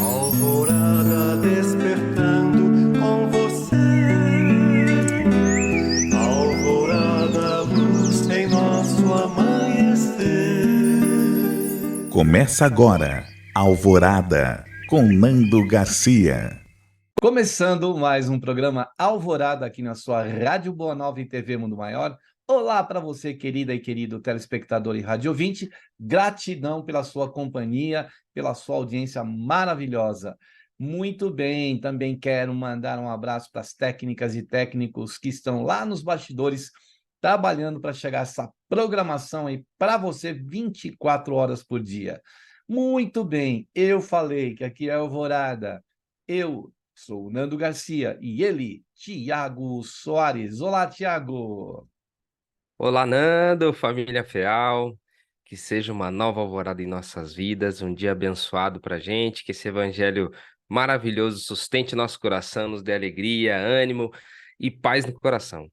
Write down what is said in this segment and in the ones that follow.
Alvorada despertando com você. Alvorada, luz em nosso amanhecer. Começa agora, Alvorada, com Nando Garcia. Começando mais um programa Alvorada aqui na sua Rádio Boa Nova e TV Mundo Maior. Olá para você, querida e querido telespectador e rádio ouvinte. Gratidão pela sua companhia, pela sua audiência maravilhosa. Muito bem, também quero mandar um abraço para as técnicas e técnicos que estão lá nos bastidores trabalhando para chegar essa programação aí para você 24 horas por dia. Muito bem, eu falei que aqui é Alvorada. Eu sou o Nando Garcia e ele, Tiago Soares. Olá, Tiago. Olá, Nando, família Feal, que seja uma nova alvorada em nossas vidas, um dia abençoado para gente, que esse evangelho maravilhoso sustente nosso coração, nos dê alegria, ânimo e paz no coração.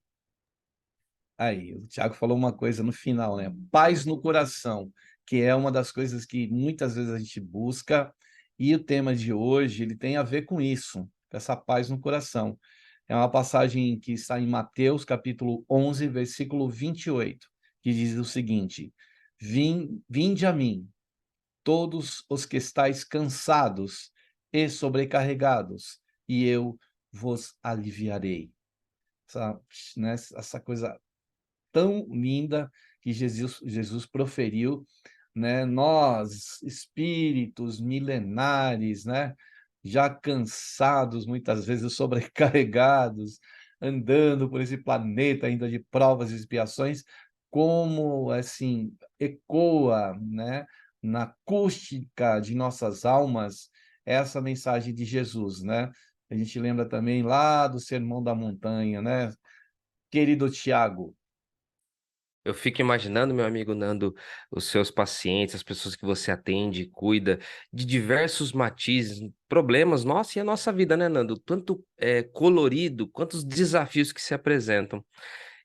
Aí, o Tiago falou uma coisa no final, né? Paz no coração, que é uma das coisas que muitas vezes a gente busca, e o tema de hoje, ele tem a ver com isso, com essa paz no coração. É uma passagem que está em Mateus, capítulo 11, versículo 28, que diz o seguinte: Vinde a mim, todos os que estáis cansados e sobrecarregados, e eu vos aliviarei. Essa, né, essa coisa tão linda que Jesus proferiu, né? Nós, espíritos milenares, né? Já cansados, muitas vezes sobrecarregados, andando por esse planeta ainda de provas e expiações, como assim ecoa, né? Na acústica de nossas almas essa mensagem de Jesus, né? A gente lembra também lá do Sermão da Montanha, né? Querido Tiago. Eu fico imaginando, meu amigo Nando, os seus pacientes, as pessoas que você atende, cuida, de diversos matizes, problemas, nossa, e a nossa vida, né, Nando? Tanto colorido, quantos desafios que se apresentam.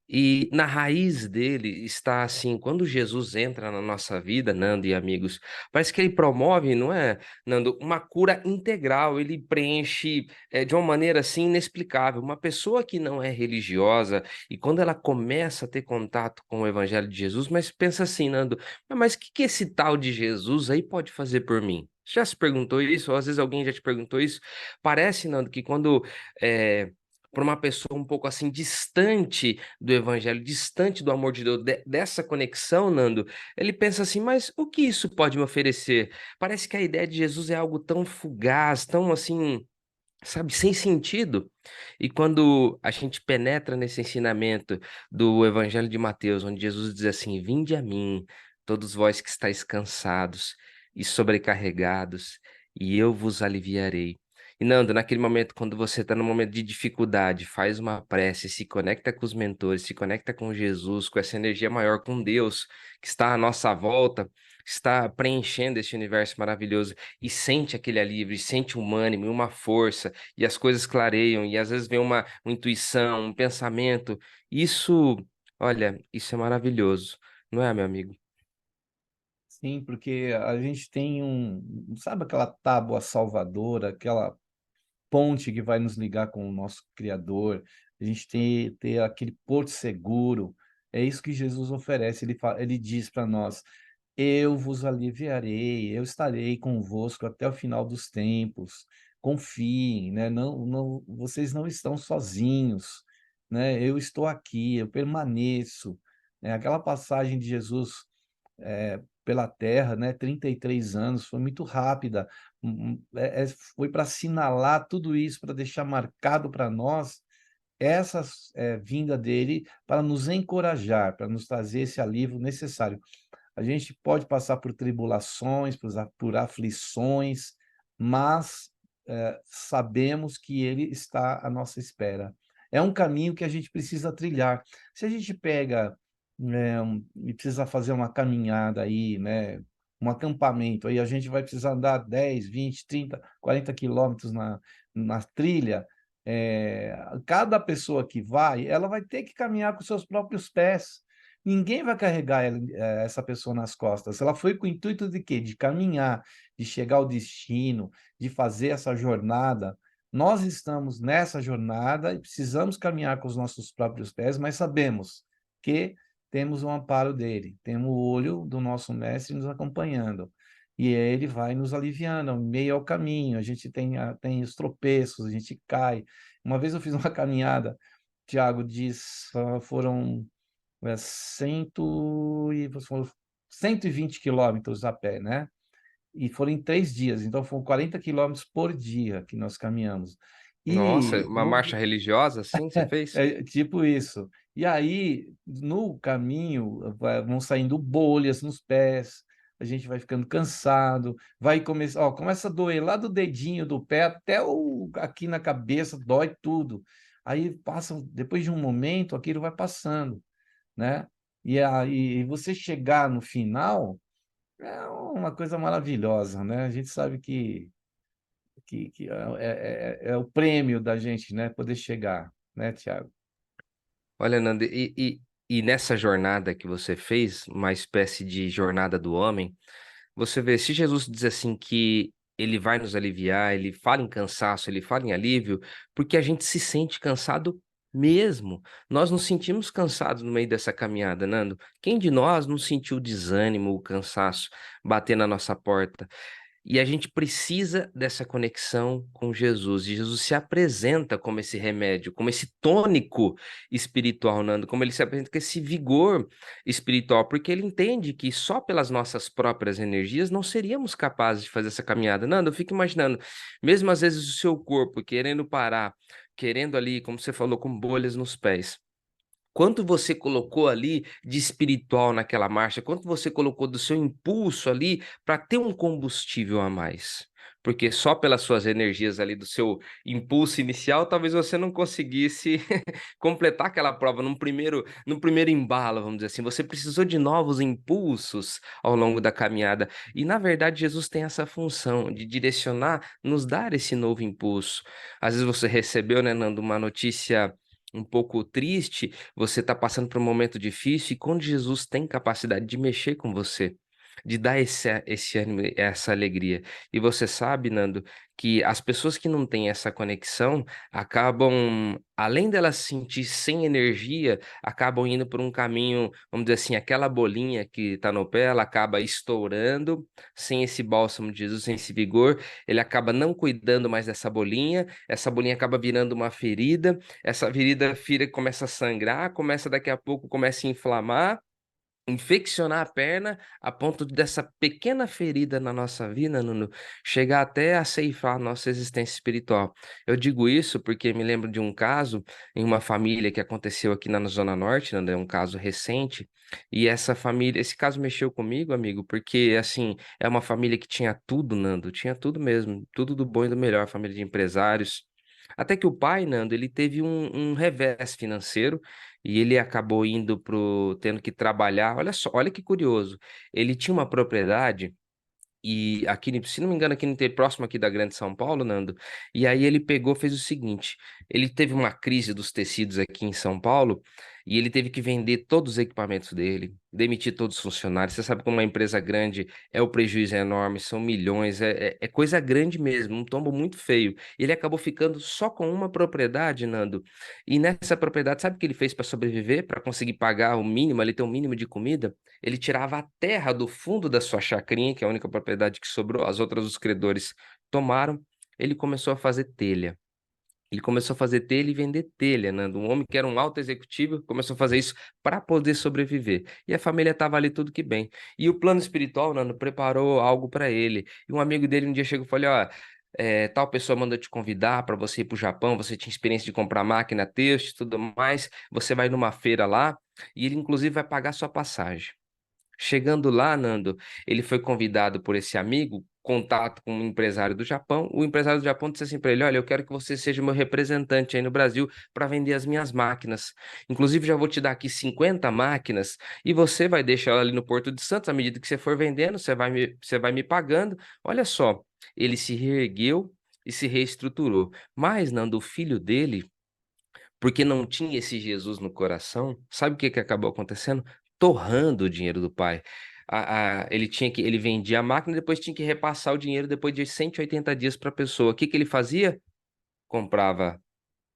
E na raiz dele está assim, quando Jesus entra na nossa vida, Nando e amigos, parece que ele promove, não é, Nando, uma cura integral, ele preenche de uma maneira assim inexplicável. Uma pessoa que não é religiosa e quando ela começa a ter contato com o Evangelho de Jesus, mas pensa assim, Nando, mas o que esse tal de Jesus aí pode fazer por mim? Já se perguntou isso? Ou às vezes alguém já te perguntou isso? Parece, Nando, que quando eh, para uma pessoa um pouco assim distante do evangelho, distante do amor de Deus, dessa conexão, Nando, ele pensa assim, mas o que isso pode me oferecer? Parece que a ideia de Jesus é algo tão fugaz, tão assim, sabe, sem sentido. E quando a gente penetra nesse ensinamento do evangelho de Mateus, onde Jesus diz assim: Vinde a mim, todos vós que estáis cansados e sobrecarregados, e eu vos aliviarei. E Nando, naquele momento, quando você está num momento de dificuldade, faz uma prece, se conecta com os mentores, se conecta com Jesus, com essa energia maior, com Deus, que está à nossa volta, está preenchendo esse universo maravilhoso, e sente aquele alívio, e sente um ânimo e uma força, e as coisas clareiam, e às vezes vem uma intuição, um pensamento. Isso, olha, isso é maravilhoso, não é, meu amigo? Sim, porque a gente tem sabe aquela tábua salvadora, aquela ponte que vai nos ligar com o nosso Criador, a gente ter aquele porto seguro, é isso que Jesus oferece, ele diz para nós, eu vos aliviarei, eu estarei convosco até o final dos tempos, confiem, né? Vocês não estão sozinhos, né? Eu estou aqui, eu permaneço, né? Aquela passagem de Jesus pela Terra, né? 33 anos, foi muito rápida. Foi para assinalar tudo isso, para deixar marcado para nós essa vinda dele, para nos encorajar, para nos trazer esse alívio necessário. A gente pode passar por tribulações, por aflições, mas sabemos que ele está à nossa espera. É um caminho que a gente precisa trilhar. Se a gente pega e precisa fazer uma caminhada aí, né, um acampamento, aí a gente vai precisar andar 10, 20, 30, 40 quilômetros na trilha, cada pessoa que vai, ela vai ter que caminhar com seus próprios pés, Ninguém vai carregar essa pessoa nas costas. Ela foi com o intuito de quê? De caminhar, de chegar ao destino, de fazer essa jornada. Nós estamos nessa jornada e precisamos caminhar com os nossos próprios pés, mas sabemos que temos o amparo dele, temos o olho do nosso mestre nos acompanhando. E ele vai nos aliviando, em meio ao caminho. A gente tem os tropeços, a gente cai. Uma vez eu fiz uma caminhada, Tiago diz, foram foram 120 quilômetros a pé, né? E foram em 3 dias, então foram 40 quilômetros por dia que nós caminhamos. Nossa, E uma no, marcha religiosa assim você fez? é tipo isso. E aí, no caminho, vão saindo bolhas nos pés, a gente vai ficando cansado, vai começar, ó, começa a doer lá do dedinho do pé até aqui na cabeça, dói tudo. Aí passa, depois de um momento, aquilo vai passando, né? E aí você chegar no final é uma coisa maravilhosa, né? A gente sabe que é o prêmio da gente, né? Poder chegar, né, Tiago? Olha, Nando, e nessa jornada que você fez, uma espécie de jornada do homem, você vê, se Jesus diz assim que ele vai nos aliviar, ele fala em cansaço, ele fala em alívio, porque a gente se sente cansado mesmo. Nós nos sentimos cansados no meio dessa caminhada, Nando. Quem de nós não sentiu o desânimo, o cansaço bater na nossa porta? E a gente precisa dessa conexão com Jesus. E Jesus se apresenta como esse remédio, como esse tônico espiritual, Nando, como ele se apresenta com esse vigor espiritual, porque ele entende que só pelas nossas próprias energias não seríamos capazes de fazer essa caminhada. Nando, eu fico imaginando, mesmo às vezes o seu corpo querendo parar, querendo ali, como você falou, com bolhas nos pés. Quanto você colocou ali de espiritual naquela marcha? Quanto você colocou do seu impulso ali para ter um combustível a mais? Porque só pelas suas energias ali do seu impulso inicial, talvez você não conseguisse completar aquela prova no primeiro embalo, vamos dizer assim. Você precisou de novos impulsos ao longo da caminhada. E na verdade, Jesus tem essa função de direcionar, nos dar esse novo impulso. Às vezes você recebeu, né, Nando, uma notícia um pouco triste, você está passando por um momento difícil, e quando Jesus tem capacidade de mexer com você, de dar esse ânimo, essa alegria. E você sabe, Nando, que as pessoas que não têm essa conexão acabam, além delas se sentir sem energia, acabam indo por um caminho, vamos dizer assim, aquela bolinha que está no pé, ela acaba estourando, sem esse bálsamo de Jesus, sem esse vigor, ele acaba não cuidando mais dessa bolinha, essa bolinha acaba virando uma ferida, essa ferida começa a sangrar, começa daqui a pouco, começa a inflamar, infeccionar a perna a ponto dessa pequena ferida na nossa vida, Nuno, chegar até a ceifar a nossa existência espiritual. Eu digo isso porque me lembro de um caso em uma família que aconteceu aqui na Zona Norte, Nando, é um caso recente, e essa família, esse caso mexeu comigo, amigo, porque assim, é uma família que tinha tudo, Nando, tinha tudo mesmo, tudo do bom e do melhor, família de empresários. Até que o pai, Nando, ele teve um revés financeiro e ele acabou tendo que trabalhar. Olha só, olha que curioso. Ele tinha uma propriedade e aqui, se não me engano, aqui no interior, próximo aqui da Grande São Paulo, Nando. E aí ele pegou, fez o seguinte: ele teve uma crise dos tecidos aqui em São Paulo e ele teve que vender todos os equipamentos dele, demitir todos os funcionários. Você sabe como uma empresa grande o prejuízo é enorme, são milhões, é coisa grande mesmo, um tombo muito feio. Ele acabou ficando só com uma propriedade, Nando. E nessa propriedade, sabe o que ele fez para sobreviver, para conseguir pagar o mínimo, ele ter um mínimo de comida? Ele tirava a terra do fundo da sua chacrinha, que é a única propriedade que sobrou, as outras os credores tomaram. Ele começou a fazer telha. Ele começou a fazer telha e vender telha, Nando. Um homem que era um alto executivo começou a fazer isso para poder sobreviver. E a família estava ali tudo que bem. E o plano espiritual, Nando, preparou algo para ele. E um amigo dele um dia chegou e falou: ó, tal pessoa mandou te convidar para você ir para o Japão, você tinha experiência de comprar máquina, têxtil e tudo mais. Você vai numa feira lá e ele, inclusive, vai pagar sua passagem. Chegando lá, Nando, ele foi convidado por esse amigo, contato com um empresário do Japão. O empresário do Japão disse assim para ele: olha, eu quero que você seja meu representante aí no Brasil para vender as minhas máquinas. Inclusive, já vou te dar aqui 50 máquinas e você vai deixar ela ali no Porto de Santos. À medida que você for vendendo, você vai me pagando. Olha só, ele se reergueu e se reestruturou. Mas, Nando, o filho dele, porque não tinha esse Jesus no coração, sabe o que que acabou acontecendo? torrando o dinheiro do pai. Ele vendia a máquina e depois tinha que repassar o dinheiro depois de 180 dias para a pessoa. O que que ele fazia? Comprava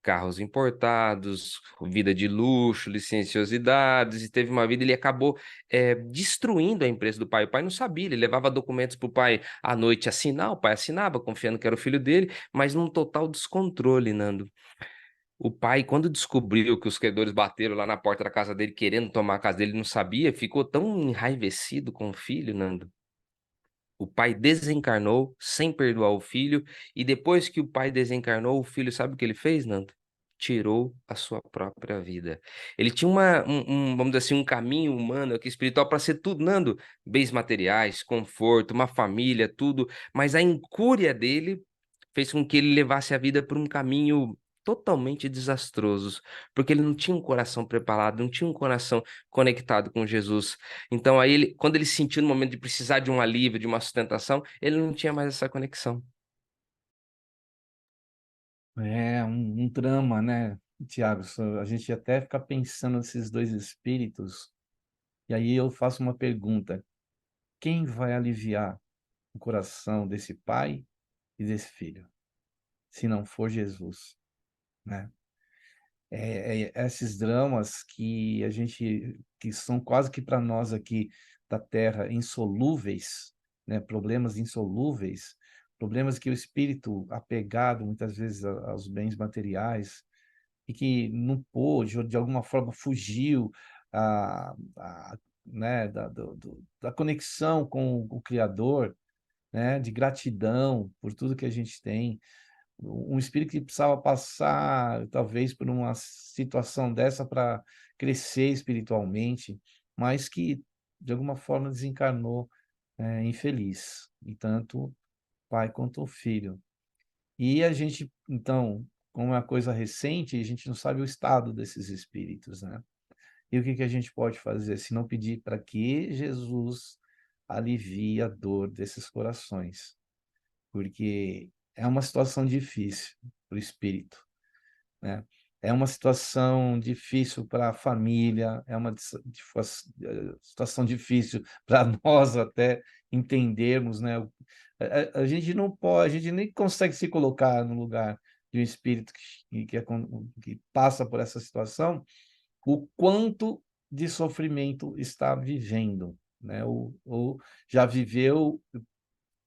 carros importados, vida de luxo, licenciosidades, e teve uma vida, ele acabou destruindo a empresa do pai. O pai não sabia, ele levava documentos para o pai à noite assinar, o pai assinava, confiando que era o filho dele, mas num total descontrole, Nando. O pai, quando descobriu que os credores bateram lá na porta da casa dele, querendo tomar a casa dele, não sabia, ficou tão enraivecido com o filho, Nando. O pai desencarnou sem perdoar o filho, e depois que o pai desencarnou, o filho, sabe o que ele fez, Nando? Tirou a sua própria vida. Ele tinha vamos dizer assim, um caminho humano aqui espiritual para ser tudo, Nando, bens materiais, conforto, uma família, tudo, mas a incúria dele fez com que ele levasse a vida por um caminho totalmente desastroso, porque ele não tinha um coração preparado, não tinha um coração conectado com Jesus. Então aí quando ele sentiu no momento de precisar de um alívio, de uma sustentação, ele não tinha mais essa conexão. É um drama, né, Tiago? A gente até fica pensando nesses dois espíritos, e aí eu faço uma pergunta: quem vai aliviar o coração desse pai e desse filho, se não for Jesus, né? Esses dramas que a gente, que são quase que para nós aqui da Terra insolúveis, né? Problemas insolúveis, problemas que o espírito apegado muitas vezes aos bens materiais e que não pôde ou de alguma forma fugiu né, da conexão com o Criador, né? De gratidão por tudo que a gente tem, um espírito que precisava passar, talvez, por uma situação dessa para crescer espiritualmente, mas que, de alguma forma, desencarnou, infeliz, e tanto o pai quanto o filho. E a gente, então, como é uma coisa recente, a gente não sabe o estado desses espíritos, né? E o que que a gente pode fazer se não pedir para que Jesus alivie a dor desses corações? Porque é uma situação difícil para o espírito, né? É uma situação difícil para a família, é uma situação difícil para nós até entendermos, né? A gente não pode, a gente nem consegue se colocar no lugar de um espírito que passa por essa situação, o quanto de sofrimento está vivendo, né? Ou já viveu,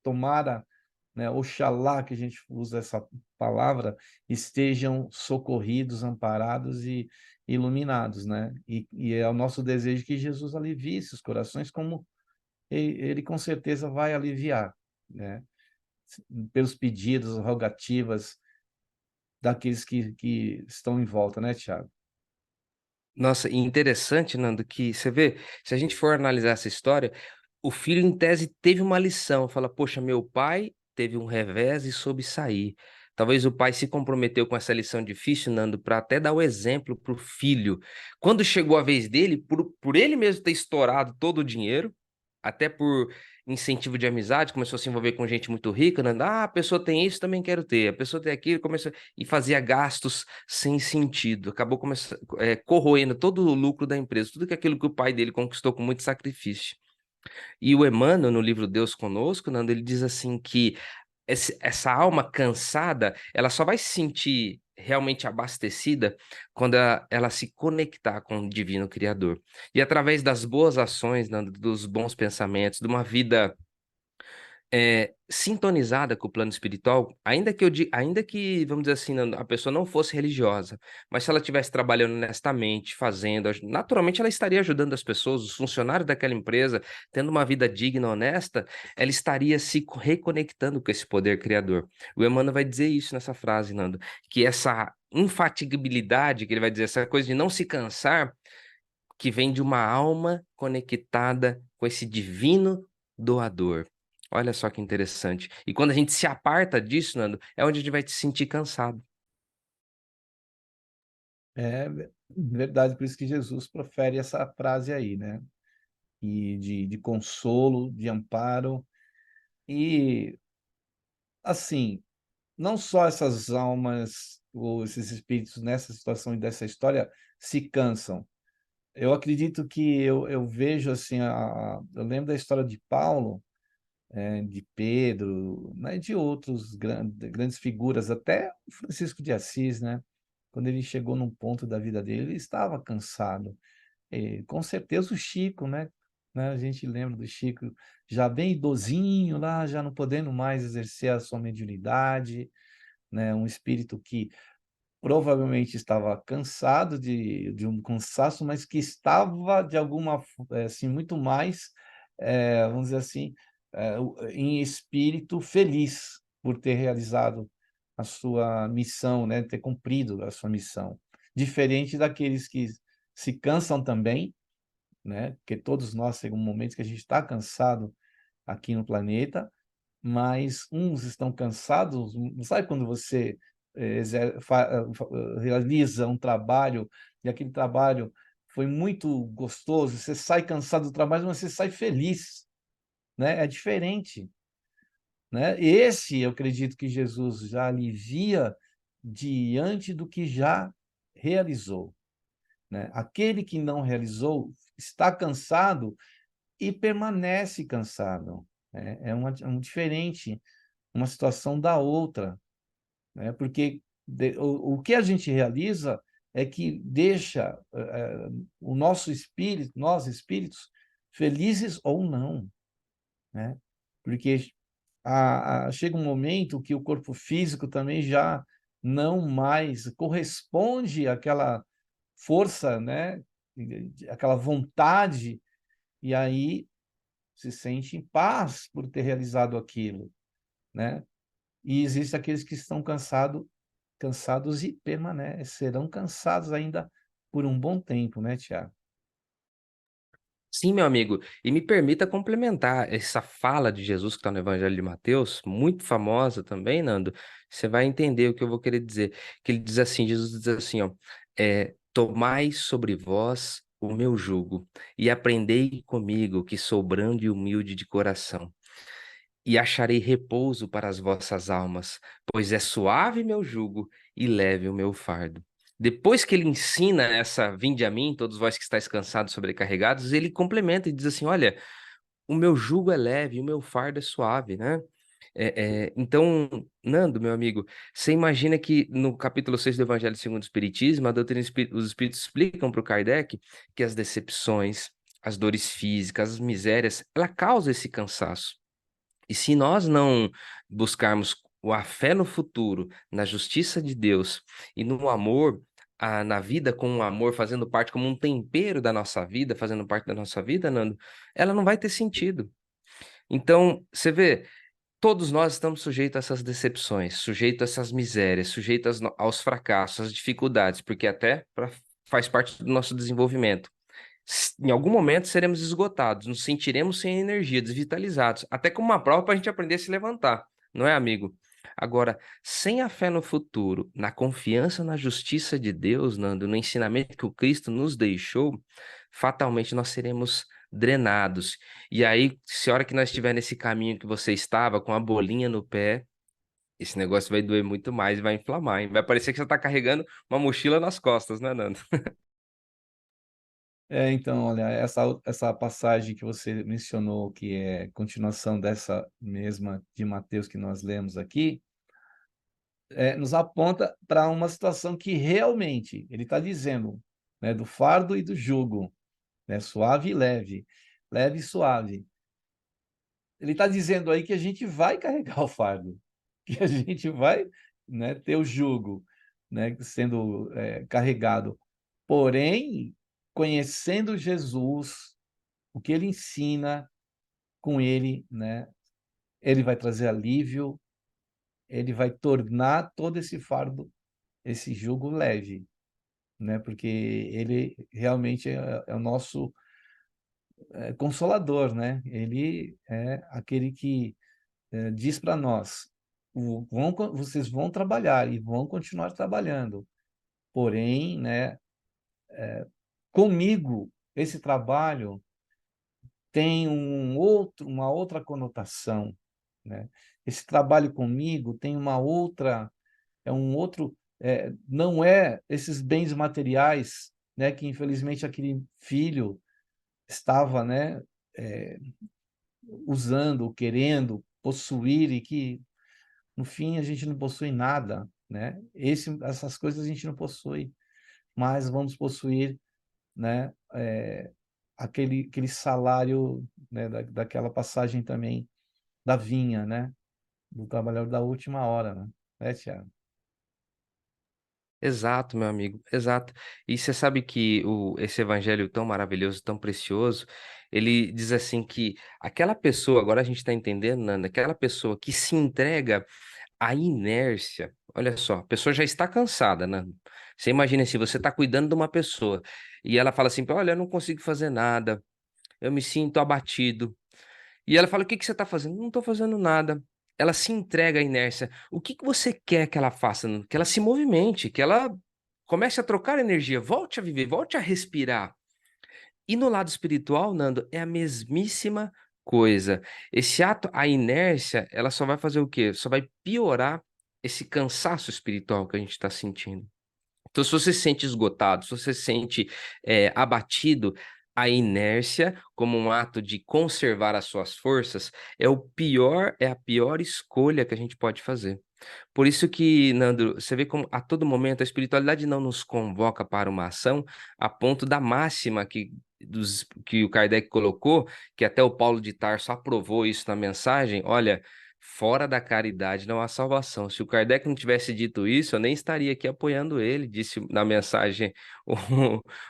tomara, né, oxalá que a gente usa essa palavra, estejam socorridos, amparados e iluminados, né? E é o nosso desejo que Jesus alivie esses corações, como ele com certeza vai aliviar, né? Pelos pedidos, rogativas daqueles que estão em volta, né, Tiago? Nossa, e interessante, Nando, que você vê, se a gente for analisar essa história, o filho, em tese, teve uma lição. Fala, poxa, meu pai teve um revés e soube sair. Talvez o pai se comprometeu com essa lição difícil, Nando, para até dar o exemplo para o filho. Quando chegou a vez dele, por ele mesmo ter estourado todo o dinheiro, até por incentivo de amizade, começou a se envolver com gente muito rica, Nando. Ah, a pessoa tem isso, também quero ter. A pessoa tem aquilo, começou e fazia gastos sem sentido. Acabou corroendo todo o lucro da empresa, tudo que aquilo que o pai dele conquistou com muito sacrifício. E o Emmanuel, no livro Deus Conosco, Nando, ele diz assim que essa alma cansada, ela só vai se sentir realmente abastecida quando ela se conectar com o Divino Criador. E através das boas ações, Nando, dos bons pensamentos, de uma vida sintonizada com o plano espiritual, ainda que, vamos dizer assim, a pessoa não fosse religiosa, mas se ela estivesse trabalhando honestamente, fazendo, naturalmente ela estaria ajudando as pessoas, os funcionários daquela empresa, tendo uma vida digna, honesta, ela estaria se reconectando com esse poder criador. O Emmanuel vai dizer isso nessa frase, Nando, que essa infatigabilidade, que ele vai dizer, essa coisa de não se cansar, que vem de uma alma conectada com esse divino doador. Olha só que interessante. E quando a gente se aparta disso, Nando, é onde a gente vai se sentir cansado. É verdade, por isso que Jesus profere essa frase aí, né? E de consolo, de amparo. E, assim, não só essas almas ou esses espíritos nessa situação e dessa história se cansam, eu acredito que eu vejo assim, eu lembro da história de Paulo, de Pedro, né, de outros grandes figuras, até o Francisco de Assis, né? Quando ele chegou num ponto da vida dele, ele estava cansado. E, com certeza o Chico, né? A gente lembra do Chico já bem idosinho lá, já não podendo mais exercer a sua mediunidade, né? Um espírito que provavelmente estava cansado de um cansaço, mas que estava de alguma, assim, muito mais, vamos dizer assim, em espírito feliz por ter realizado a sua missão, né? Ter cumprido a sua missão. Diferente daqueles que se cansam também, né? Porque todos nós chegam um momento que a gente está cansado aqui no planeta, mas uns estão cansados. Sabe quando você realiza um trabalho e aquele trabalho foi muito gostoso, você sai cansado do trabalho, mas você sai feliz, né? É diferente, né? Esse, eu acredito que Jesus já alivia diante do que já realizou, né? Aquele que não realizou está cansado e permanece cansado. Um diferente, uma situação da outra, né? Porque o que a gente realiza é que deixa o nosso espírito, nós espíritos, felizes ou não, né? Porque chega um momento que o corpo físico também já não mais corresponde àquela força, né? Aquela vontade, e aí se sente em paz por ter realizado aquilo, né? E existem aqueles que estão cansados e permanecerão cansados ainda por um bom tempo, né, Tiago? Sim, meu amigo, e me permita complementar essa fala de Jesus que está no Evangelho de Mateus, muito famosa também, Nando. Você vai entender o que eu vou querer dizer. Que ele diz assim, Jesus diz assim, ó, tomai sobre vós o meu jugo e aprendei comigo, que sou brando e humilde de coração, e acharei repouso para as vossas almas, pois é suave meu jugo e leve o meu fardo. Depois que ele ensina essa vinde a mim, todos vós que estáis cansados e sobrecarregados, ele complementa e diz assim: olha, o meu jugo é leve e o meu fardo é suave, né? Então, Nando, meu amigo, você imagina que no capítulo 6 do Evangelho segundo o Espiritismo, a doutrina os Espíritos explicam para o Kardec que as decepções, as dores físicas, as misérias, ela causa esse cansaço. E se nós não buscarmos a fé no futuro, na justiça de Deus e no amor, na vida com o amor fazendo parte como um tempero da nossa vida, fazendo parte da nossa vida, Nando, ela não vai ter sentido. Então, você vê, todos nós estamos sujeitos a essas decepções, sujeitos a essas misérias, sujeitos aos fracassos, às dificuldades, porque faz parte do nosso desenvolvimento. Em algum momento seremos esgotados, nos sentiremos sem energia, desvitalizados, até como uma prova para a gente aprender a se levantar, não é, amigo? Agora, sem a fé no futuro, na confiança na justiça de Deus, Nando, no ensinamento que o Cristo nos deixou, fatalmente nós seremos drenados. E aí, se a hora que nós estiver nesse caminho que você estava, com a bolinha no pé, esse negócio vai doer muito mais e vai inflamar, hein? Vai parecer que você está carregando uma mochila nas costas, né, Nando? Então, olha, essa passagem que você mencionou, que é continuação dessa mesma de Mateus que nós lemos aqui, nos aponta para uma situação que realmente ele está dizendo, né, do fardo e do jugo, né, suave e leve, leve e suave. Ele está dizendo aí que a gente vai carregar o fardo, que a gente vai, né, ter o jugo, né, sendo carregado. Porém, conhecendo Jesus, o que ele ensina, com ele, né, ele vai trazer alívio, ele vai tornar todo esse fardo, esse jugo leve, né, porque ele realmente é o nosso consolador, né? Ele é aquele que diz para nós: vocês vão trabalhar e vão continuar trabalhando, porém, né, comigo, esse trabalho tem uma outra conotação, né? Esse trabalho comigo tem uma outra, não é esses bens materiais, né, que infelizmente aquele filho estava, né, eh, usando, querendo possuir e que no fim a gente não possui nada, né? Essas coisas a gente não possui, mas vamos possuir, né, aquele salário, né, daquela passagem também da vinha, né, do trabalhador da última hora, né? É, Tiago? Exato, meu amigo, exato. E você sabe que esse evangelho tão maravilhoso, tão precioso, ele diz assim que aquela pessoa, agora a gente está entendendo, Nanda, aquela pessoa que se entrega à inércia, olha só, a pessoa já está cansada, né? Você imagina se você está cuidando de uma pessoa e ela fala assim, olha, eu não consigo fazer nada, eu me sinto abatido. E ela fala: "O que que você está fazendo?" "Não estou fazendo nada." Ela se entrega à inércia. O que que você quer que ela faça? Que ela se movimente, que ela comece a trocar energia, volte a viver, volte a respirar. E no lado espiritual, Nando, é a mesmíssima coisa. Esse ato, a inércia, ela só vai fazer o quê? Só vai piorar esse cansaço espiritual que a gente está sentindo. Então, se você se sente esgotado, se você se sente abatido, a inércia, como um ato de conservar as suas forças, é a pior escolha que a gente pode fazer. Por isso que, Nando, você vê como a todo momento a espiritualidade não nos convoca para uma ação a ponto da máxima que o Kardec colocou, que até o Paulo de Tarso aprovou isso na mensagem. Olha, fora da caridade não há salvação. Se o Kardec não tivesse dito isso, eu nem estaria aqui apoiando ele, disse na mensagem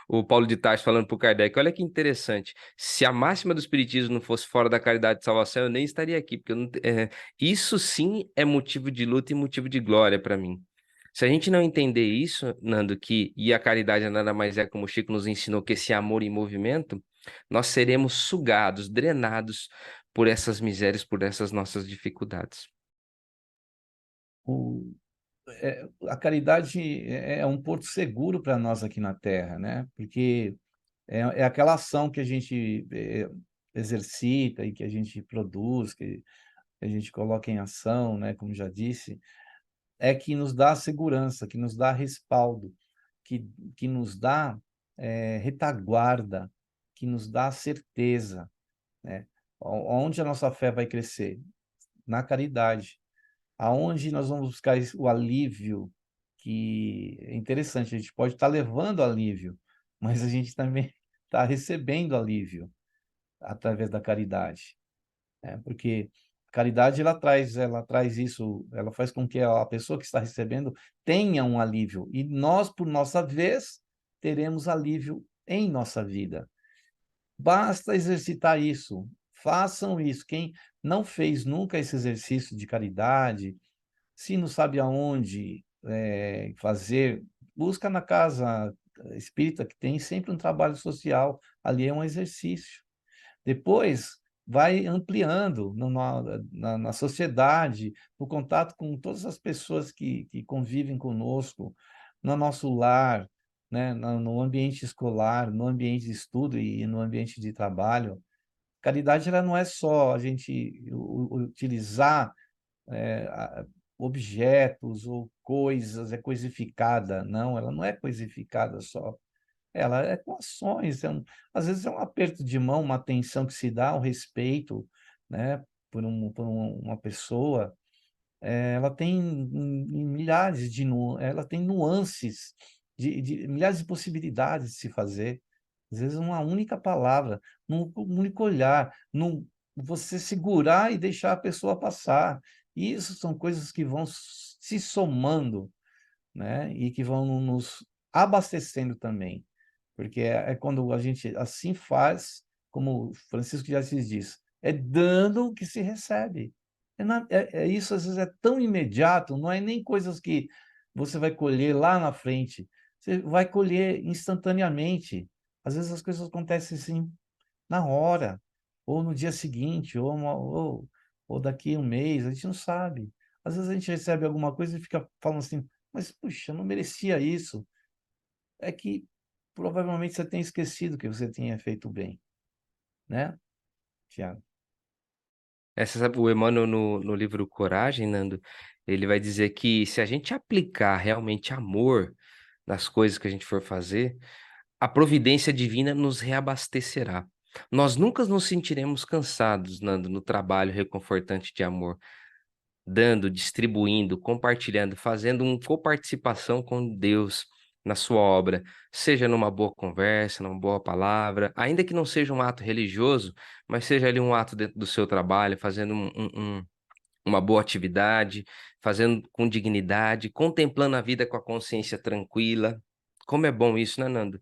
o Paulo de Tarso falando para o Kardec. Olha que interessante. Se a máxima do espiritismo não fosse fora da caridade de salvação, eu nem estaria aqui, porque eu não, isso sim é motivo de luta e motivo de glória para mim. Se a gente não entender isso, Nando, e a caridade nada mais é como o Chico nos ensinou, que esse amor em movimento, nós seremos sugados, drenados por essas misérias, por essas nossas dificuldades. A caridade é um porto seguro para nós aqui na Terra, né? Porque é aquela ação que a gente exercita e que a gente produz, que a gente coloca em ação, né? Como já disse, é que nos dá segurança, que nos dá respaldo, que nos dá retaguarda, que nos dá certeza, né? Onde a nossa fé vai crescer? Na caridade. Aonde nós vamos buscar o alívio, que é interessante, a gente pode estar levando alívio, mas a gente também está recebendo alívio através da caridade, né? Porque a caridade ela traz isso, ela faz com que a pessoa que está recebendo tenha um alívio, e nós, por nossa vez, teremos alívio em nossa vida. Basta exercitar isso, façam isso. Quem não fez nunca esse exercício de caridade, se não sabe aonde fazer, busca na casa espírita, que tem sempre um trabalho social, ali é um exercício. Depois, vai ampliando na sociedade, no contato com todas as pessoas que convivem conosco, no nosso lar, né, no ambiente escolar, no ambiente de estudo e no ambiente de trabalho. Caridade, ela não é só a gente utilizar objetos ou coisas, é coisificada. Não, ela não é coisificada só. Ela é com ações, às vezes é um aperto de mão, uma atenção que se dá, um respeito, né, uma pessoa. Ela tem milhares ela tem nuances, milhares de possibilidades de se fazer. Às vezes uma única palavra, um único olhar, você segurar e deixar a pessoa passar. Isso são coisas que vão se somando, né, e que vão nos abastecendo também. Porque é quando a gente assim faz, como Francisco de Assis diz, é dando que se recebe. Isso, às vezes, é tão imediato, não é nem coisas que você vai colher lá na frente, você vai colher instantaneamente. Às vezes as coisas acontecem assim, na hora, ou no dia seguinte, ou daqui a um mês, a gente não sabe. Às vezes a gente recebe alguma coisa e fica falando assim, mas, puxa, eu não merecia isso. É que provavelmente você tem esquecido que você tinha feito bem, né, Tiago? O Emmanuel no livro Coragem, Nando, ele vai dizer que se a gente aplicar realmente amor nas coisas que a gente for fazer, a providência divina nos reabastecerá. Nós nunca nos sentiremos cansados, Nando, no trabalho reconfortante de amor, dando, distribuindo, compartilhando, fazendo uma coparticipação com Deus na sua obra, seja numa boa conversa, numa boa palavra, ainda que não seja um ato religioso, mas seja ali um ato dentro do seu trabalho, fazendo uma boa atividade, fazendo com dignidade, contemplando a vida com a consciência tranquila. Como é bom isso, né, Nando?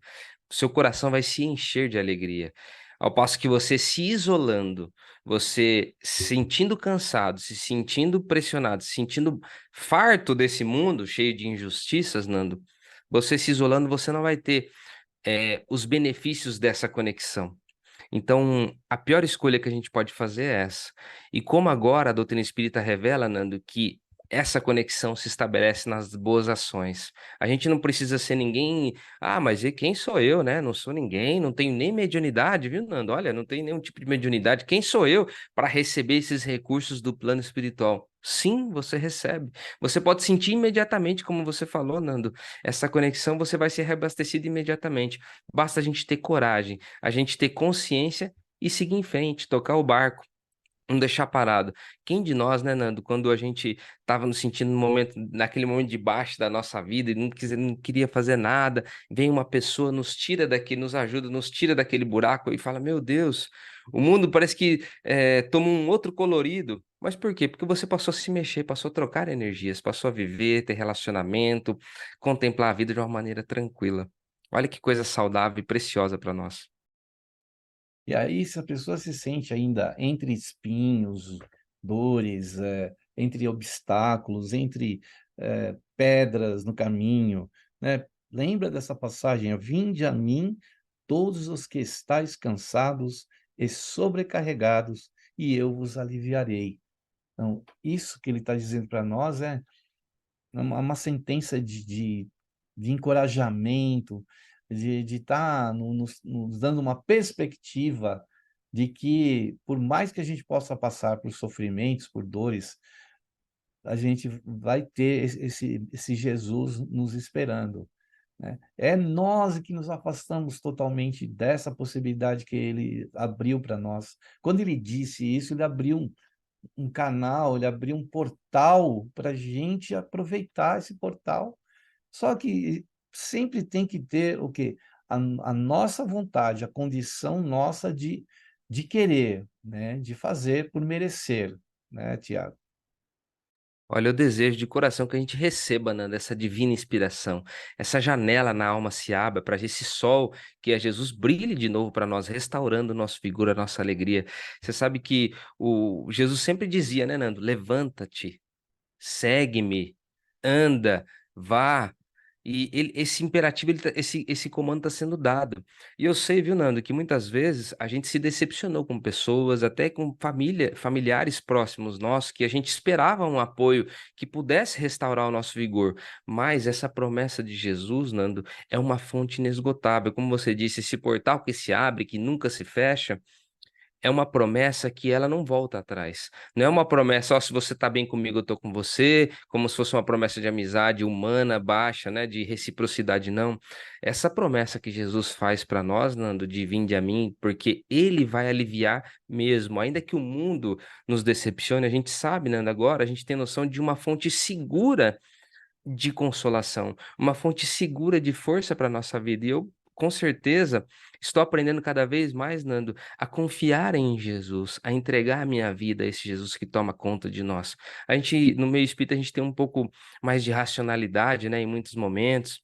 Seu coração vai se encher de alegria. Ao passo que você se isolando, você se sentindo cansado, se sentindo pressionado, se sentindo farto desse mundo cheio de injustiças, Nando, você se isolando, você não vai ter os benefícios dessa conexão. Então, a pior escolha que a gente pode fazer é essa. E como agora a doutrina espírita revela, Nando, que essa conexão se estabelece nas boas ações. A gente não precisa ser ninguém. Ah, mas e quem sou eu, né? Não sou ninguém, não tenho nem mediunidade, viu, Nando? Olha, não tenho nenhum tipo de mediunidade. Quem sou eu para receber esses recursos do plano espiritual? Sim, você recebe. Você pode sentir imediatamente, como você falou, Nando, essa conexão, você vai ser reabastecido imediatamente. Basta a gente ter coragem, a gente ter consciência e seguir em frente, tocar o barco, não deixar parado. Quem de nós, né, Nando, quando a gente estava nos sentindo naquele momento de baixo da nossa vida e não queria fazer nada, vem uma pessoa, nos tira daqui, nos ajuda, nos tira daquele buraco e fala: Meu Deus, o mundo parece que toma um outro colorido. Mas por quê? Porque você passou a se mexer, passou a trocar energias, passou a viver, ter relacionamento, contemplar a vida de uma maneira tranquila. Olha que coisa saudável e preciosa para nós. E aí, se a pessoa se sente ainda entre espinhos, dores, entre obstáculos, entre pedras no caminho, né? Lembra dessa passagem: Vinde a mim, todos os que estáis cansados e sobrecarregados, e eu vos aliviarei. Então, isso que ele está dizendo para nós é uma sentença de encorajamento, de estar nos dando uma perspectiva de que, por mais que a gente possa passar por sofrimentos, por dores, a gente vai ter esse Jesus nos esperando, né? É nós que nos afastamos totalmente dessa possibilidade que ele abriu para nós. Quando ele disse isso, ele abriu um canal, ele abriu um portal para a gente aproveitar esse portal. Só que sempre tem que ter o quê? A nossa vontade, a condição nossa de querer, né? De fazer por merecer, né, Tiago? Olha, eu desejo de coração que a gente receba, Nanda, essa divina inspiração, essa janela na alma se abra para esse sol que é Jesus brilhe de novo para nós, restaurando o nosso vigor, a nossa alegria. Você sabe que o Jesus sempre dizia, né, Nando? Levanta-te, segue-me, anda, vá. E esse imperativo, esse comando está sendo dado. E eu sei, viu, Nando, que muitas vezes a gente se decepcionou com pessoas, até com familiares próximos nossos, que a gente esperava um apoio que pudesse restaurar o nosso vigor. Mas essa promessa de Jesus, Nando, é uma fonte inesgotável. Como você disse, esse portal que se abre, que nunca se fecha, é uma promessa que ela não volta atrás. Não é uma promessa, ó, se você tá bem comigo, eu tô com você, como se fosse uma promessa de amizade humana, baixa, né, de reciprocidade, não. Essa promessa que Jesus faz para nós, Nando, de vinde a mim, porque ele vai aliviar mesmo. Ainda que o mundo nos decepcione, a gente sabe, Nando, agora a gente tem noção de uma fonte segura de consolação, uma fonte segura de força para a nossa vida. E eu, com certeza, estou aprendendo cada vez mais, Nando, a confiar em Jesus, a entregar a minha vida a esse Jesus que toma conta de nós. A gente, no meio espírita, a gente tem um pouco mais de racionalidade, né, em muitos momentos.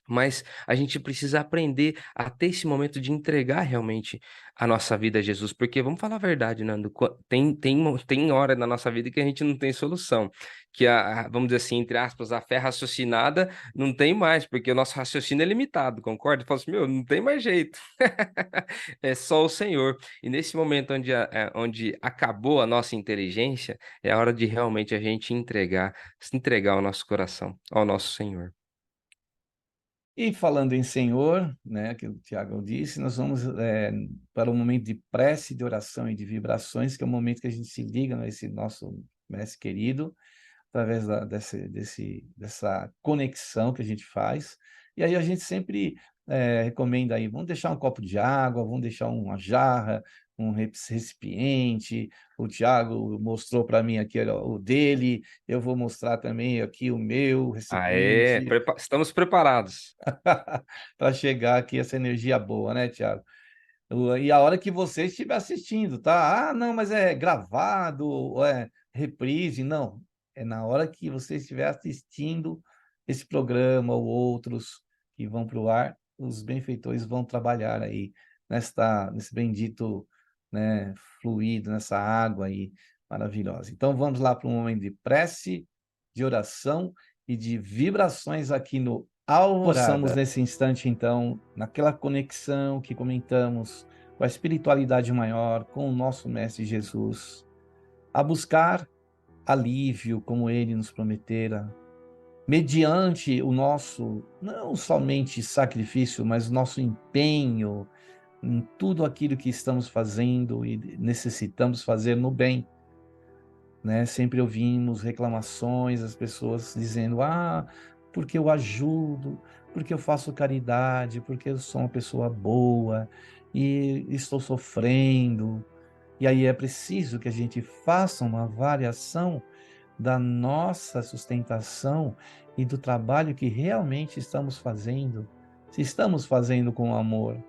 Mas a gente precisa aprender a ter esse momento de entregar realmente a nossa vida a Jesus, porque vamos falar a verdade, Nando, tem hora na nossa vida que a gente não tem solução, que vamos dizer assim, entre aspas, a fé raciocinada não tem mais, porque o nosso raciocínio é limitado, concorda? Fala assim, meu, não tem mais jeito, é só o Senhor. E nesse momento onde acabou a nossa inteligência, é a hora de realmente a gente se entregar o nosso coração ao nosso Senhor. E falando em Senhor, né, que o Tiago disse, nós vamos para um momento de prece, de oração e de vibrações, que é o momento que a gente se liga nesse nosso mestre querido, através dessa conexão que a gente faz. E aí a gente sempre recomenda aí, vamos deixar um copo de água, vamos deixar uma jarra, um recipiente. O Tiago mostrou para mim aqui o dele, eu vou mostrar também aqui o meu Aê, recipiente, estamos preparados. para chegar aqui essa energia boa, né, Tiago? E a hora que você estiver assistindo, tá? Ah, não, mas é gravado, ou é reprise. Não, é na hora que você estiver assistindo esse programa ou outros que vão para o ar, os benfeitores vão trabalhar aí nesse bendito, né, fluido, nessa água aí maravilhosa. Então vamos lá para um momento de prece, de oração e de vibrações aqui no Alvorada. Possamos nesse instante, então, naquela conexão que comentamos com a espiritualidade maior, com o nosso Mestre Jesus, a buscar alívio, como ele nos prometera, mediante o nosso, não somente sacrifício, mas o nosso empenho em tudo aquilo que estamos fazendo e necessitamos fazer no bem. Né? Sempre ouvimos reclamações, as pessoas dizendo, porque eu ajudo, porque eu faço caridade, porque eu sou uma pessoa boa e estou sofrendo. E aí é preciso que a gente faça uma variação da nossa sustentação e do trabalho que realmente estamos fazendo. Se estamos fazendo com amor,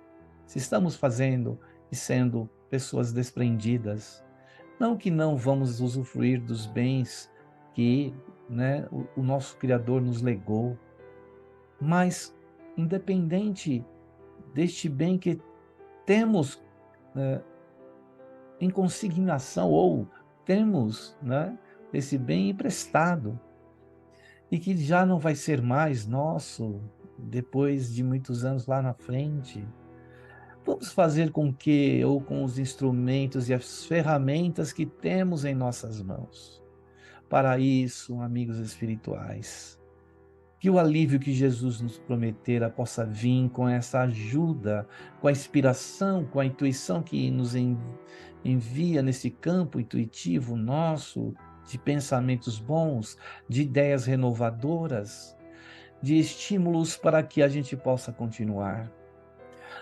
se estamos fazendo e sendo pessoas desprendidas, não que não vamos usufruir dos bens que, né, o nosso Criador nos legou, mas independente deste bem que temos, né, em consignação ou temos, né, esse bem emprestado e que já não vai ser mais nosso depois de muitos anos lá na frente. Vamos fazer com que, ou com os instrumentos e as ferramentas que temos em nossas mãos. Para isso, amigos espirituais, que o alívio que Jesus nos prometera possa vir com essa ajuda, com a inspiração, com a intuição que nos envia nesse campo intuitivo nosso, de pensamentos bons, de ideias renovadoras, de estímulos para que a gente possa continuar.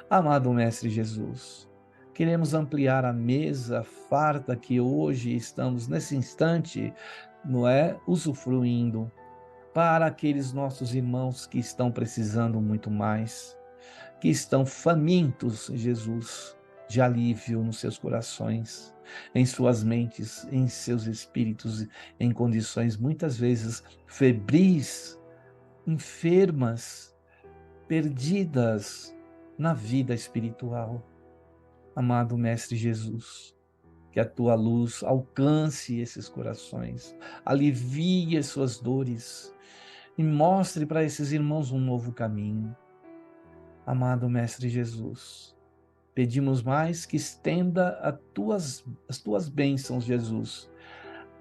Amado Mestre Jesus, queremos ampliar a mesa farta que hoje estamos nesse instante, não é, usufruindo, para aqueles nossos irmãos que estão precisando muito mais, que estão famintos, Jesus, de alívio nos seus corações, em suas mentes, em seus espíritos, em condições muitas vezes febris, enfermas, perdidas na vida espiritual. Amado Mestre Jesus, que a tua luz alcance esses corações, alivie as suas dores e mostre para esses irmãos um novo caminho. Amado Mestre Jesus, pedimos mais que estenda as tuas bênçãos, Jesus,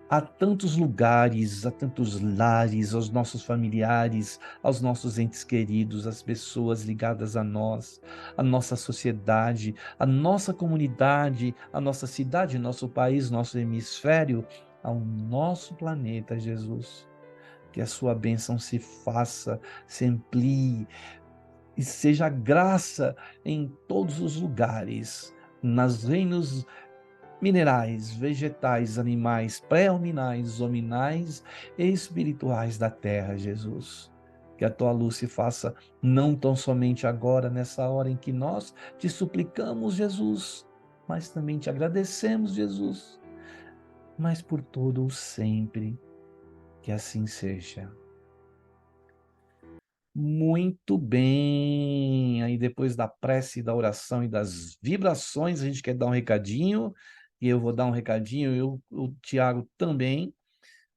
a tantos lugares, a tantos lares, aos nossos familiares, aos nossos entes queridos, às pessoas ligadas a nós, a nossa sociedade, a nossa comunidade, a nossa cidade, nosso país, nosso hemisfério, ao nosso planeta, Jesus. Que a sua bênção se faça, se amplie e seja graça em todos os lugares, nos reinos minerais, vegetais, animais, pré-hominais, hominais e espirituais da terra, Jesus. Que a tua luz se faça não tão somente agora, nessa hora em que nós te suplicamos, Jesus, mas também te agradecemos, Jesus, mas por todo o sempre. Que assim seja. Muito bem. Aí depois da prece, da oração e das vibrações, a gente quer dar um recadinho, e eu vou dar um recadinho, o Tiago também.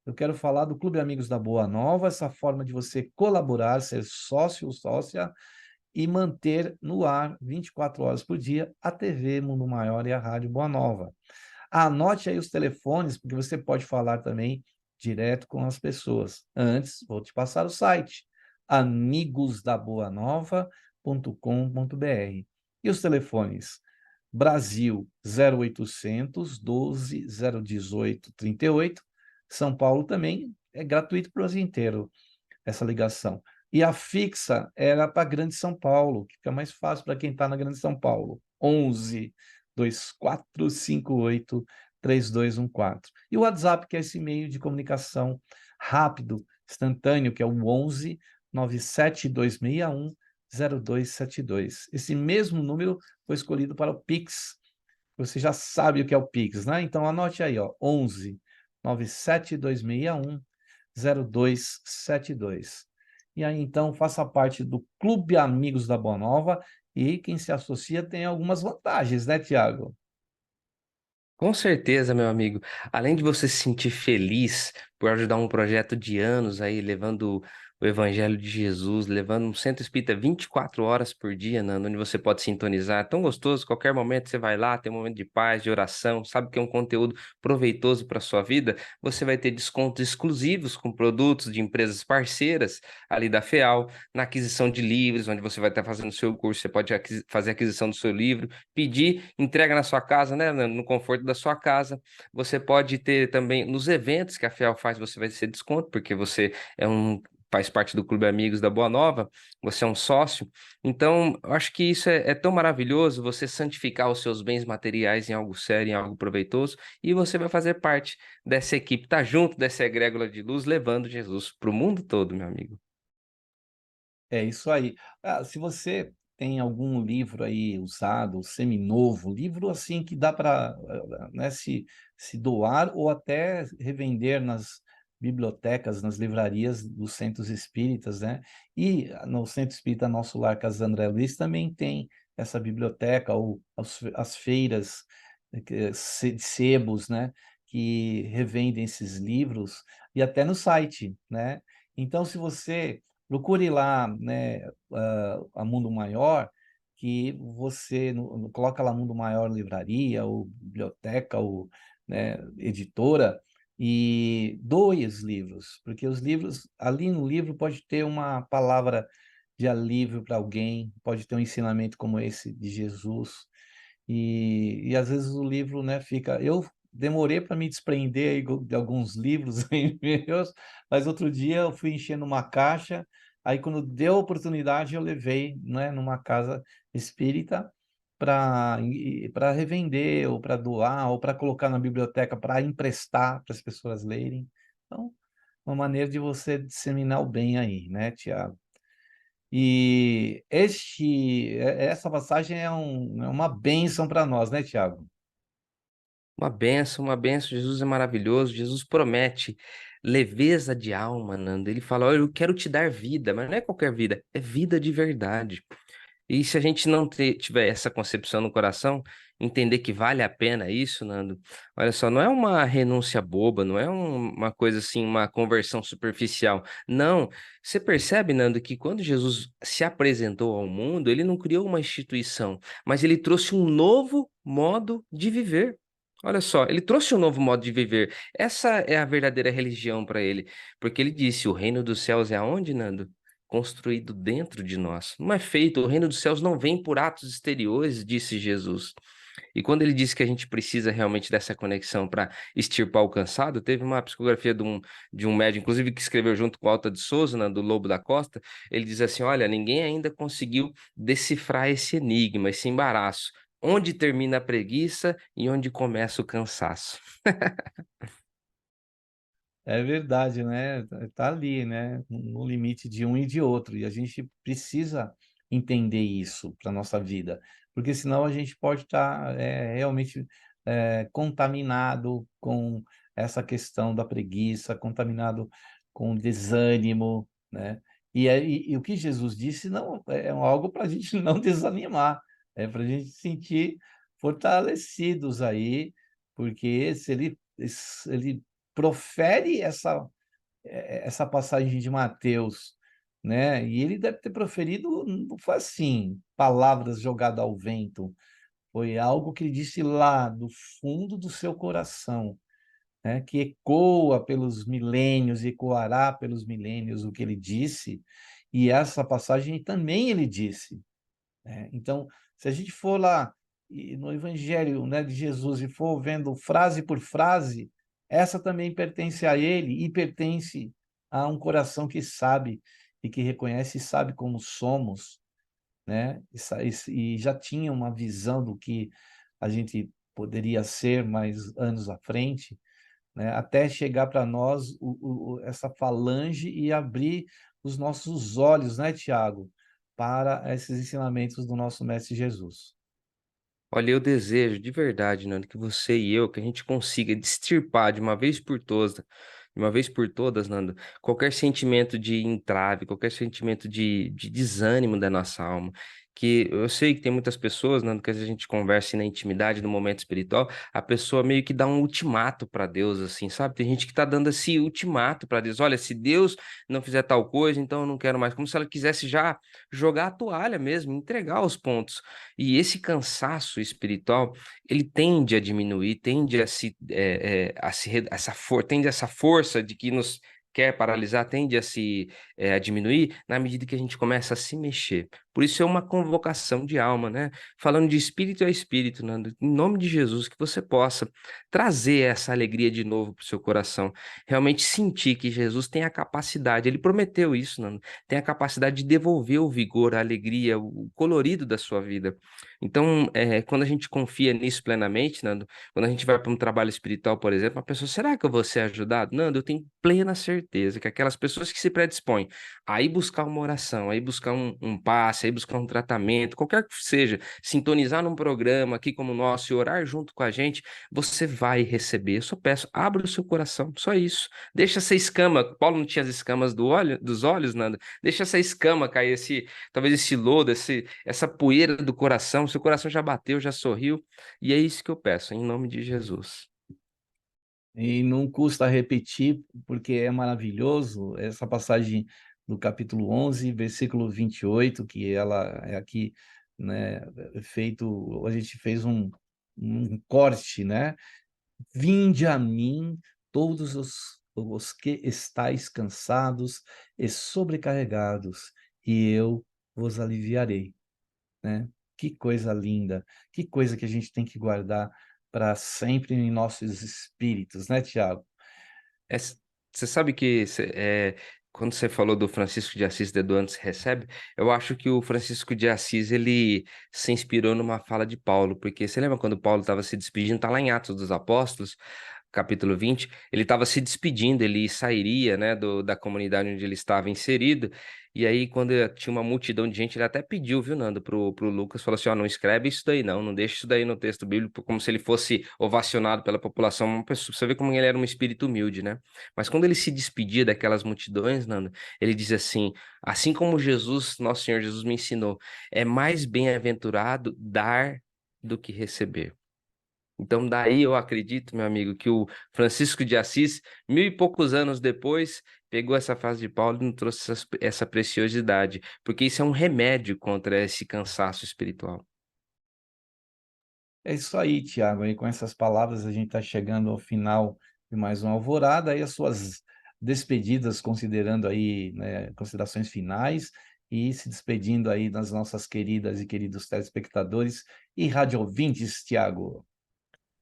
Eu quero falar do Clube Amigos da Boa Nova, essa forma de você colaborar, ser sócio ou sócia e manter no ar 24 horas por dia a TV Mundo Maior e a Rádio Boa Nova. Anote aí os telefones, porque você pode falar também direto com as pessoas. Antes, vou te passar o site, amigosdaboanova.com.br. E os telefones? Brasil 0800 12 018 38. São Paulo também é gratuito para o Brasil inteiro essa ligação. E a fixa era para Grande São Paulo, que fica mais fácil para quem está na Grande São Paulo. 11 2458 3214. E o WhatsApp, que é esse meio de comunicação rápido, instantâneo, que é o 11 97261 0272. Esse mesmo número foi escolhido para o Pix. Você já sabe o que é o Pix, né? Então anote aí, ó, 11 97261 0272. E aí, então, faça parte do Clube Amigos da Boa Nova e quem se associa tem algumas vantagens, né, Tiago? Com certeza, meu amigo. Além de você se sentir feliz por ajudar um projeto de anos aí, levando o Evangelho de Jesus, levando um centro espírita 24 horas por dia, Nando, onde você pode sintonizar. É tão gostoso, qualquer momento você vai lá, tem um momento de paz, de oração, sabe que é um conteúdo proveitoso para sua vida. Você vai ter descontos exclusivos com produtos de empresas parceiras ali da FEAL, na aquisição de livros, onde você vai estar fazendo o seu curso, você pode fazer a aquisição do seu livro, pedir entrega na sua casa, né, no conforto da sua casa. Você pode ter também nos eventos que a FEAL faz, você vai ter desconto, porque você faz parte do Clube Amigos da Boa Nova, você é um sócio. Então, eu acho que isso é tão maravilhoso, você santificar os seus bens materiais em algo sério, em algo proveitoso, e você vai fazer parte dessa equipe, tá junto dessa egrégora de luz, levando Jesus para o mundo todo, meu amigo. É isso aí. Ah, se você tem algum livro aí usado, seminovo, livro assim que dá para, né, se doar ou até revender nas bibliotecas, nas livrarias dos centros espíritas, né? E no Centro Espírita Nosso Lar Casa André Luiz também tem essa biblioteca ou as feiras de sebos, né? Que revendem esses livros e até no site, né? Então, se você procure lá, né, a Mundo Maior, que você coloca lá Mundo Maior Livraria, ou biblioteca, ou, né, editora, e doe os livros, porque os livros, ali no livro pode ter uma palavra de alívio para alguém, pode ter um ensinamento como esse de Jesus, e às vezes o livro, né, fica... Eu demorei para me desprender aí de alguns livros aí meus, mas outro dia eu fui enchendo uma caixa, aí quando deu a oportunidade eu levei, né, numa casa espírita para revender, ou para doar, ou para colocar na biblioteca para emprestar para as pessoas lerem. Então, uma maneira de você disseminar o bem aí, né, Tiago? E essa passagem é uma bênção para nós, né, Tiago? Uma benção, uma benção. Jesus é maravilhoso. Jesus promete leveza de alma, Nando. Ele fala: Olha, eu quero te dar vida, mas não é qualquer vida, é vida de verdade. E se a gente não tiver essa concepção no coração, entender que vale a pena isso, Nando, olha só, não é uma renúncia boba, não é uma coisa assim, uma conversão superficial. Não, você percebe, Nando, que quando Jesus se apresentou ao mundo, ele não criou uma instituição, mas ele trouxe um novo modo de viver. Olha só, ele trouxe um novo modo de viver. Essa é a verdadeira religião para ele, porque ele disse: o reino dos céus é aonde, Nando? Construído dentro de nós. Não é feito, o reino dos céus não vem por atos exteriores, disse Jesus. E quando ele disse que a gente precisa realmente dessa conexão para extirpar o cansado, teve uma psicografia de um médium, inclusive que escreveu junto com Alta de Souza, né, do Lobo da Costa. Ele diz assim: olha, ninguém ainda conseguiu decifrar esse enigma, esse embaraço. Onde termina a preguiça e onde começa o cansaço. É verdade, né? Tá ali, né? No limite de um e de outro. E a gente precisa entender isso para nossa vida, porque senão a gente pode estar realmente contaminado com essa questão da preguiça, contaminado com desânimo, né? E o que Jesus disse não é algo para a gente não desanimar, é para a gente se sentir fortalecidos aí, porque se ele profere essa passagem de Mateus, né? E ele deve ter proferido, não foi assim, palavras jogadas ao vento, foi algo que ele disse lá do fundo do seu coração, né? Que ecoa pelos milênios, ecoará pelos milênios o que ele disse, e essa passagem também ele disse, né? Então, se a gente for lá no Evangelho, né, de Jesus e for vendo frase por frase, essa também pertence a ele e pertence a um coração que sabe e que reconhece e sabe como somos, né? E já tinha uma visão do que a gente poderia ser mais anos à frente, né? Até chegar para nós essa falange e abrir os nossos olhos, né, Tiago, para esses ensinamentos do nosso Mestre Jesus. Olha, eu desejo de verdade, Nando, que você e eu, que a gente consiga extirpar de uma vez por todas, Nando, qualquer sentimento de entrave, qualquer sentimento de desânimo da nossa alma. Que eu sei que tem muitas pessoas, Nando, que às vezes a gente conversa na intimidade, no momento espiritual, a pessoa meio que dá um ultimato para Deus, assim, sabe? Tem gente que tá dando esse ultimato para Deus. Olha, se Deus não fizer tal coisa, então eu não quero mais. Como se ela quisesse já jogar a toalha mesmo, entregar os pontos. E esse cansaço espiritual, ele tende a diminuir, tende a se, a se re- essa for, tende essa força de que nos quer paralisar, tende a se a diminuir na medida que a gente começa a se mexer. Por isso é uma convocação de alma, né? Falando de espírito a espírito, Nando, em nome de Jesus, que você possa trazer essa alegria de novo para o seu coração, realmente sentir que Jesus tem a capacidade, ele prometeu isso, Nando, tem a capacidade de devolver o vigor, a alegria, o colorido da sua vida. Então, quando a gente confia nisso plenamente, Nando, quando a gente vai para um trabalho espiritual, por exemplo, a pessoa, será que eu vou ser ajudado? Nando, eu tenho plena certeza que aquelas pessoas que se predispõem a ir buscar uma oração, a ir buscar um passe, a ir buscar um tratamento, qualquer que seja, sintonizar num programa aqui como o nosso e orar junto com a gente, você vai receber. Eu só peço, abra o seu coração, só isso. Deixa essa escama, Paulo não tinha as escamas dos olhos, Nando, deixa essa escama cair, talvez esse lodo, essa poeira do coração, seu coração já bateu, já sorriu, e é isso que eu peço, em nome de Jesus. E não custa repetir, porque é maravilhoso essa passagem do capítulo 11, versículo 28, que ela é aqui, né, a gente fez um corte, né? Vinde a mim, todos os que estáis cansados e sobrecarregados, e eu vos aliviarei, né? Que coisa linda, que coisa que a gente tem que guardar para sempre em nossos espíritos, né, Tiago? Você sabe que quando você falou do Francisco de Assis, dedo antes recebe, eu acho que o Francisco de Assis ele se inspirou numa fala de Paulo, porque você lembra quando Paulo estava se despedindo, tá lá em Atos dos Apóstolos, capítulo 20, ele estava se despedindo, ele sairia, né, da comunidade onde ele estava inserido, e aí quando tinha uma multidão de gente, ele até pediu, viu, Nando, pro Lucas, falou assim, ó, não escreve isso daí não deixa isso daí no texto bíblico, como se ele fosse ovacionado pela população, uma pessoa, você vê como ele era um espírito humilde, né? Mas quando ele se despedia daquelas multidões, Nando, ele diz assim como Jesus, nosso Senhor Jesus me ensinou, é mais bem-aventurado dar do que receber. Então, daí eu acredito, meu amigo, que o Francisco de Assis, 1000 e poucos anos depois, pegou essa frase de Paulo e nos trouxe essa preciosidade, porque isso é um remédio contra esse cansaço espiritual. É isso aí, Tiago. Aí com essas palavras a gente está chegando ao final de mais uma alvorada. Aí as suas despedidas, considerando aí, né, considerações finais e se despedindo aí das nossas queridas e queridos telespectadores e rádio ouvintes, Tiago.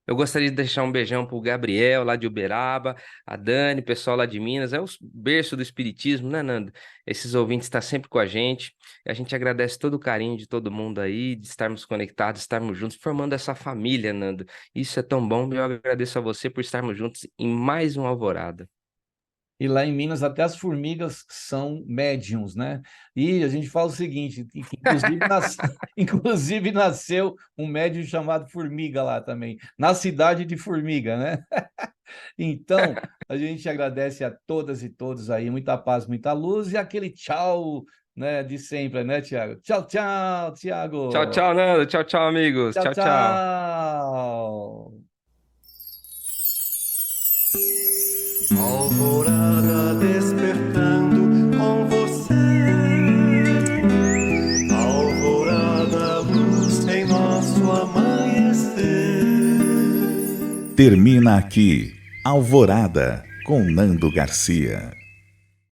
Eu gostaria de deixar um beijão pro Gabriel, lá de Uberaba, a Dani, pessoal lá de Minas, é o berço do espiritismo, né, Nando? Esses ouvintes estão sempre com a gente, e a gente agradece todo o carinho de todo mundo aí, de estarmos conectados, estarmos juntos, formando essa família, Nando. Isso é tão bom, e eu agradeço a você por estarmos juntos em mais uma alvorada. E lá em Minas até as formigas são médiums, né? E a gente fala o seguinte, que inclusive, inclusive nasceu um médium chamado Formiga lá também, na cidade de Formiga, né? Então, a gente agradece a todas e todos aí, muita paz, muita luz e aquele tchau, né, de sempre, né, Tiago? Tchau, tchau, Tchau, Tiago. tchau, Nando. Tchau, tchau, amigos. Tchau, Tchau, tchau. tchau. Alvorada despertando com você. Alvorada, luz em nosso amanhecer. Termina aqui Alvorada com Nando Garcia.